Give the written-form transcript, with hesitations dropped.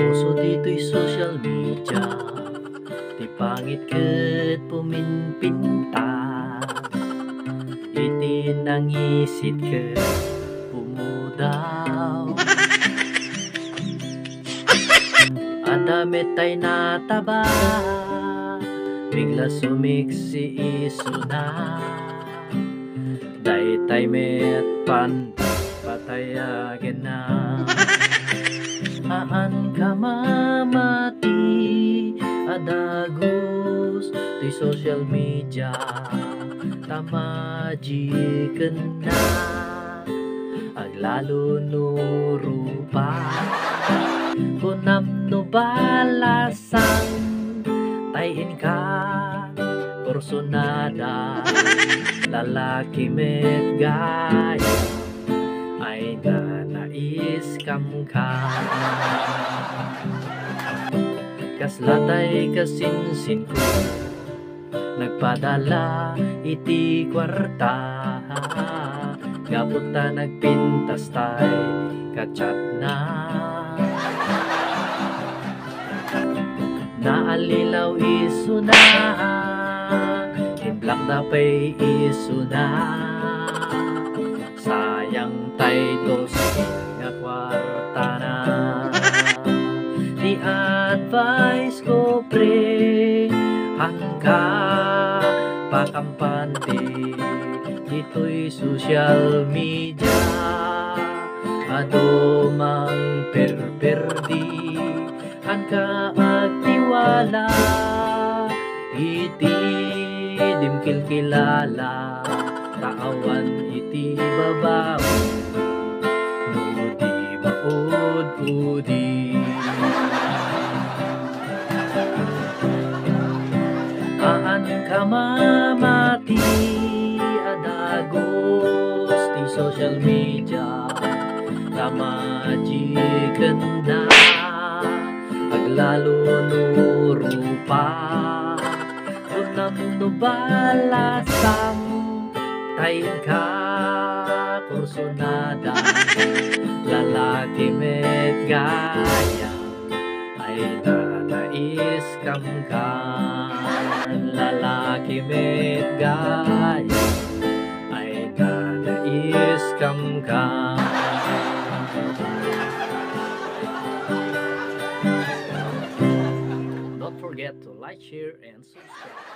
Uso dito'y social media, di pangit ket puminpintas, itinangisit ket pumudaw. Adamit tay nataba, bigla sumiksi iso na, daytay met patayagin na. Haan ka mamati adagos di social media, tamajiken na aglalo no rupa kunam no balasang tayin ka personada lalaki met gaya ay nanais kam ka. Kaslatay kasinsin ko nagpadala iti kwarta, gapot ta nagpintas tay kachat na. Naalilaw iso na, in-block na pa'y iso na, sayang tay dos nga kwarta na. Di advice ko pre, hangka pakampante dito'y social media, adomang perperdi hangka agtiwala, iti dimkil kilala taawan iti babaw no di maud-udi. Haan ka mamati adagos di social media, tamajiken na aglalo no rupa kunam no balasang tayin ka kursunada lalaki met gaya ay nanais kam ka. Lalaki met gaya ay nanais kam ka. Don't forget to like, share, and subscribe.